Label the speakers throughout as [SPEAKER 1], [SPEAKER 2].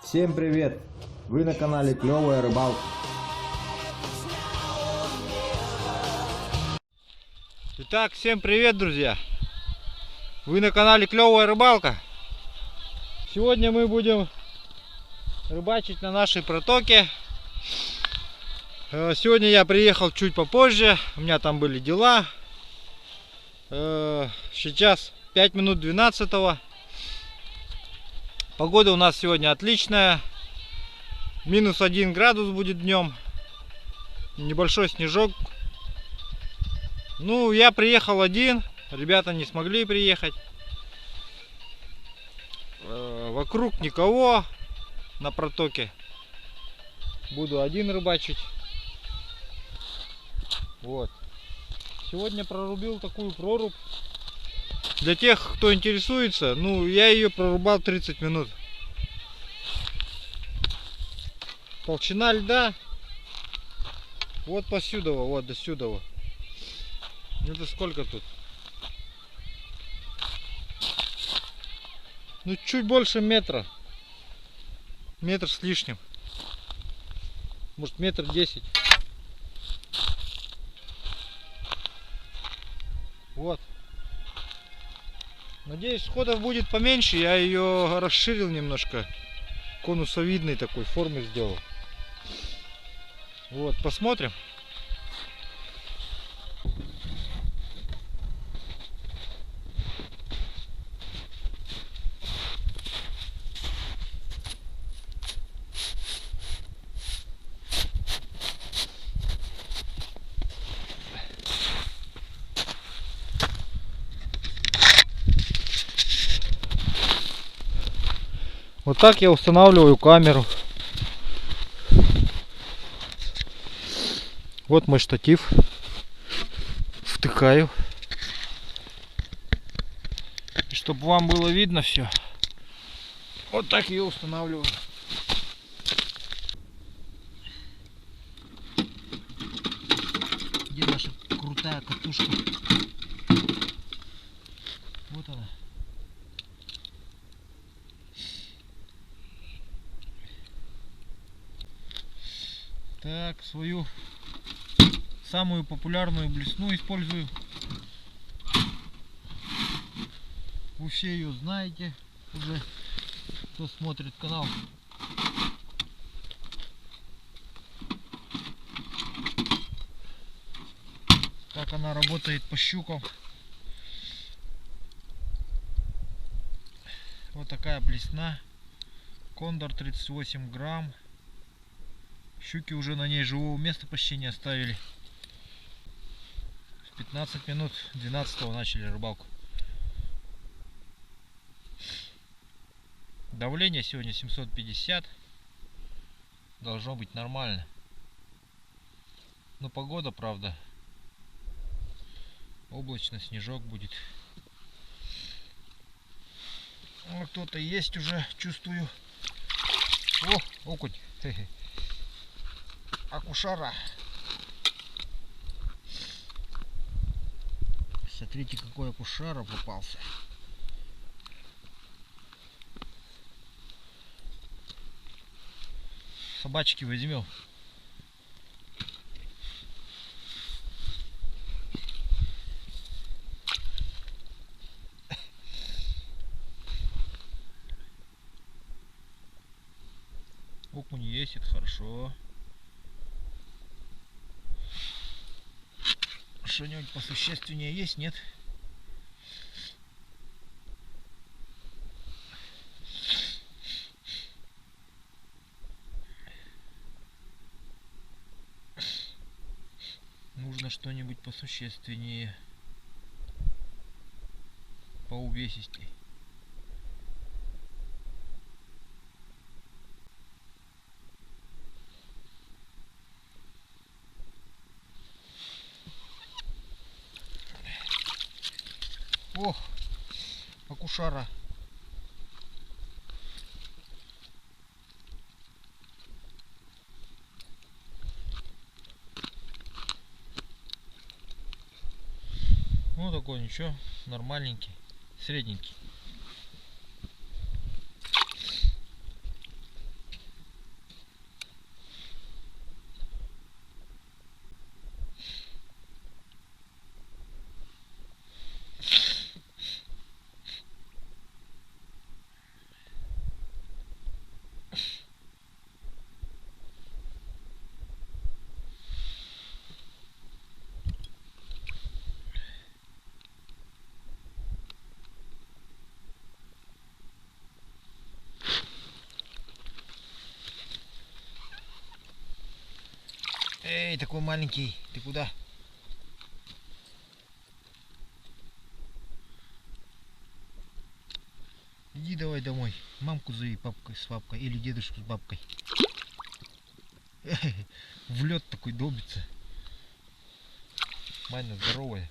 [SPEAKER 1] Всем привет! Вы на канале Клевая Рыбалка.
[SPEAKER 2] Итак, всем привет, друзья! Вы на канале Клевая Рыбалка. Сегодня мы будем рыбачить на нашей протоке. Сегодня я приехал чуть попозже, у меня там были дела. Сейчас 5 минут 12. Погода у нас сегодня отличная. Минус 1 градус будет днем. Небольшой снежок. Ну, я приехал один. Ребята не смогли приехать. Вокруг никого на протоке. Буду один рыбачить. Вот. Сегодня прорубил такую прорубь. Для тех, кто интересуется, ну, я ее прорубал 30 минут. Толщина льда вот посюда, вот до сюда. Это сколько тут? Ну, чуть больше метра. Метр с лишним. Может, метр 10. Вот. Надеюсь, сходов будет поменьше. Я ее расширил немножко. Конусовидной такой формы сделал. Вот, посмотрим. Вот так я устанавливаю камеру. Вот мой штатив. Втыкаю. И чтобы вам было видно все. Вот так ее устанавливаю. Где наша крутая катушка? Вот она. Так, свою самую популярную блесну использую. Вы все ее знаете уже, кто смотрит канал. Так она работает по щукам. Вот такая блесна. Кондор 38 грамм. Щуки уже на ней живого места почти не оставили. В 15 минут 12 начали рыбалку. Давление сегодня 750. Должно быть нормально. Но погода, правда, облачно, снежок будет. Ну, кто-то есть уже, чувствую. О, окунь. Акушара. Смотрите, какой акушара попался. Собачки возьмем. Окунь есть, это хорошо. Что-нибудь посущественнее есть, нет? Нужно что-нибудь посущественнее, поувесистей. О, акушара. Ну такой ничего, нормальненький, средненький. Эй, такой маленький, ты куда? Иди давай домой. Мамку зови папкой с папкой или дедушку с бабкой. В лед такой долбится. Майна здоровая.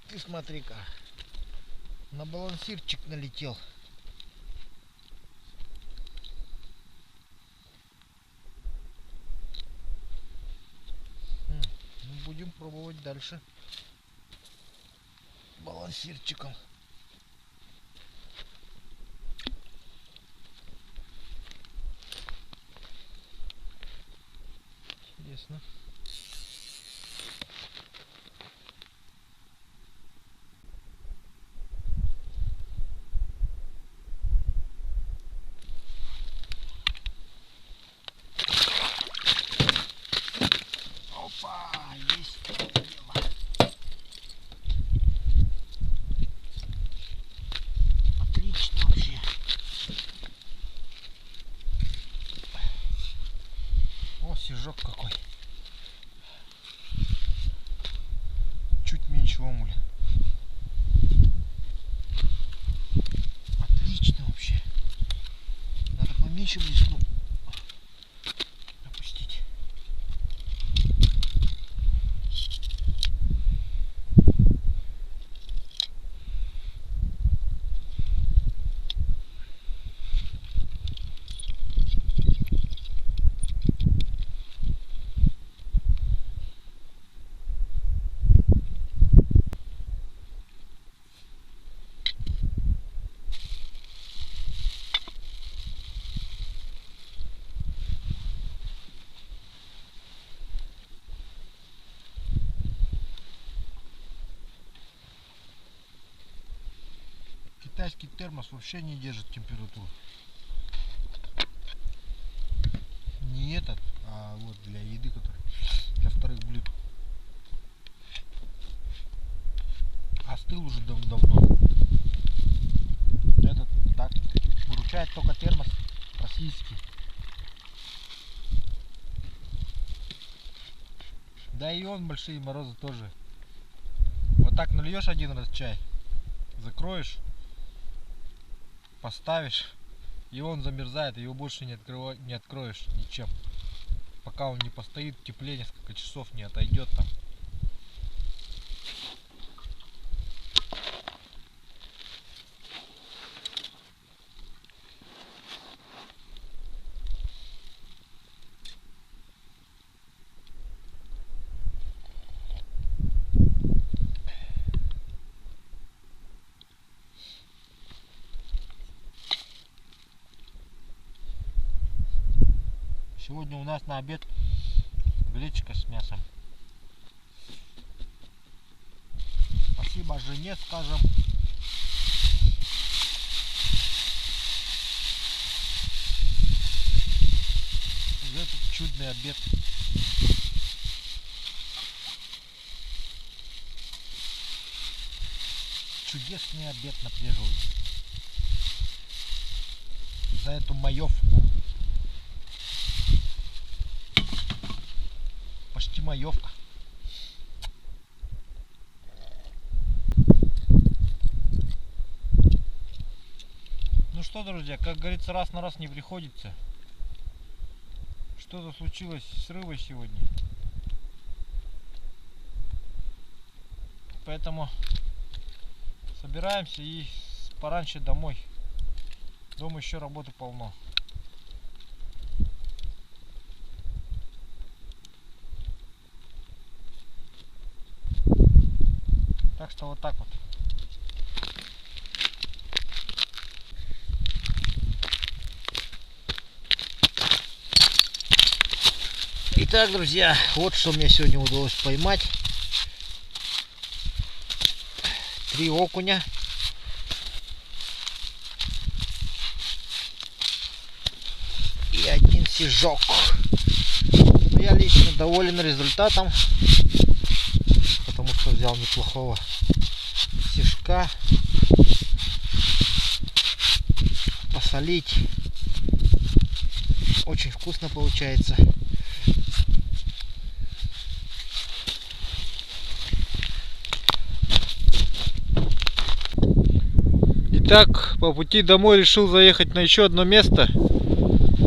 [SPEAKER 2] Ты смотри-ка, на балансирчик налетел. Ну, будем пробовать дальше балансирчиком. Интересно. Опа, есть дело. Отлично вообще. О, сижок какой. Чуть меньше омуля. Отлично вообще. Надо поменьше блесну опустить. Китайский термос вообще не держит температуру. Не этот, а вот для еды, который для вторых блюд. Остыл уже давно. Этот так выручает только термос российский. Да и он большие морозы тоже. Вот так нальешь один раз чай, закроешь, поставишь, и он замерзает, и его больше не откроешь ничем, пока он не постоит в тепле несколько часов, не отойдет там. Сегодня у нас на обед гречка с мясом. Спасибо жене, скажем. За этот чудный обед. Чудесный обед на природе. За эту маевку. Почти маевка. Ну что, друзья, как говорится, раз на раз не приходится. Что-то случилось с рыбой сегодня. Поэтому собираемся и пораньше домой. Дома еще работы полно. Так что вот так вот. Итак, друзья, вот что мне сегодня удалось поймать. 3 окуня. И 1 стежок. Но я лично доволен результатом, потому что взял неплохого стежка. Посолить. Очень вкусно получается. Итак, по пути домой решил заехать на еще одно место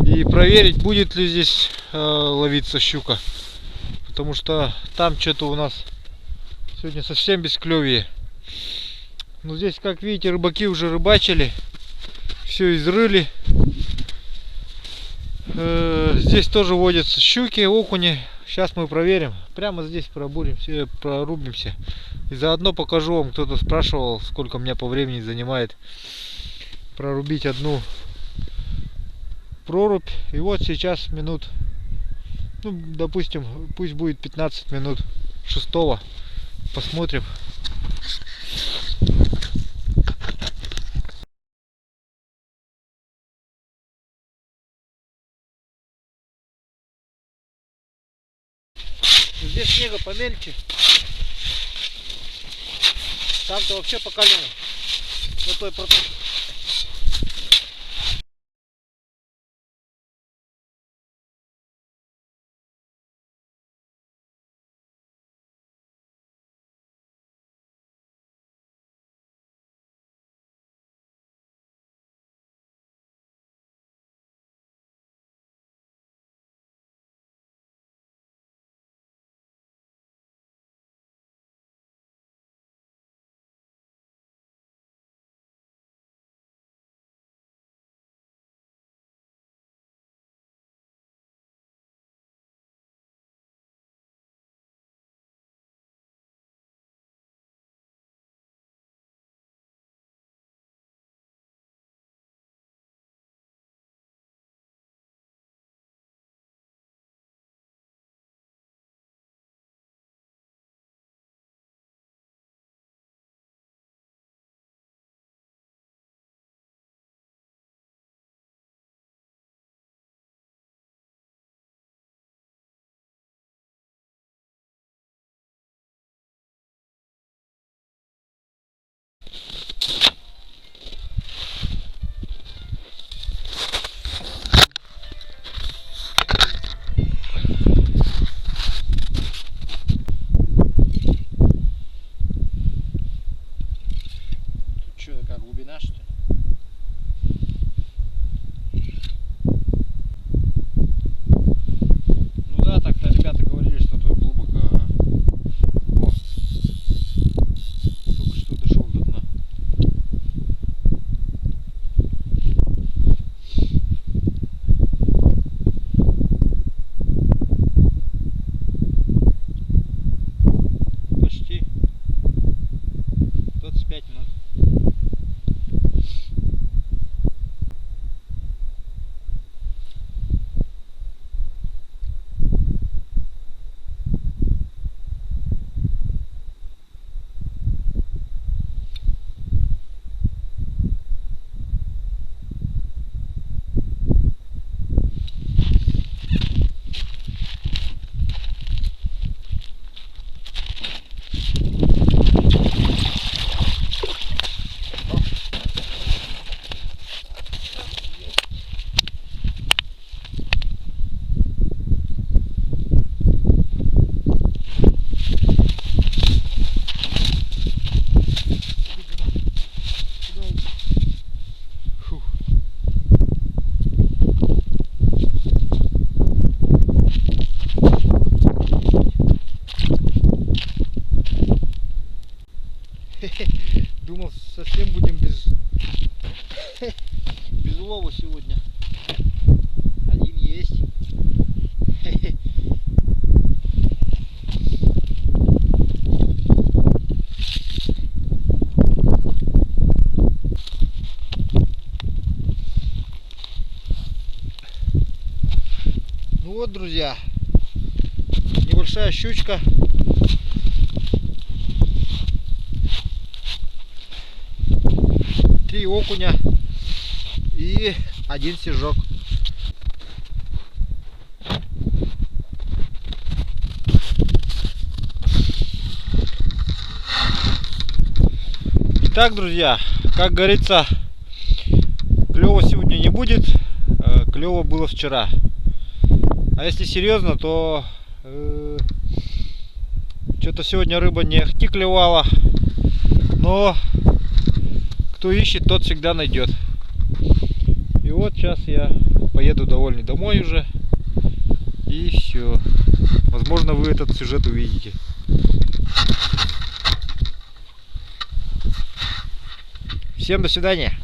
[SPEAKER 2] и проверить, будет ли здесь ловиться щука. Потому что там что-то у нас сегодня совсем бесклёвие. Но здесь, как видите, рыбаки уже рыбачили, все изрыли. Здесь тоже водятся щуки, окуни. Сейчас мы проверим. Прямо здесь прорубимся. И заодно покажу вам, кто-то спрашивал, сколько меня по времени занимает прорубить одну прорубь. И вот сейчас минут, ну, допустим, пусть будет 15 минут 6-го. Посмотрим. Здесь снега помельче. Там-то вообще по колено. На той протоке. Что, такая глубина, что ли? Ну да, так-то ребята говорили, что тут глубоко. О, только что дошел до дна. Почти 25 минут. Думал, совсем будем без улова сегодня. Один есть. Ну вот, друзья, небольшая щучка. Три окуня и один стежок. Итак, друзья, как говорится, клёва сегодня не будет, клёво было вчера. А если серьезно, то что-то сегодня рыба не ахти клевала, но кто ищет, тот всегда найдет. И вот сейчас я поеду довольный домой уже, и все. Возможно, вы этот сюжет увидите. Всем до свидания.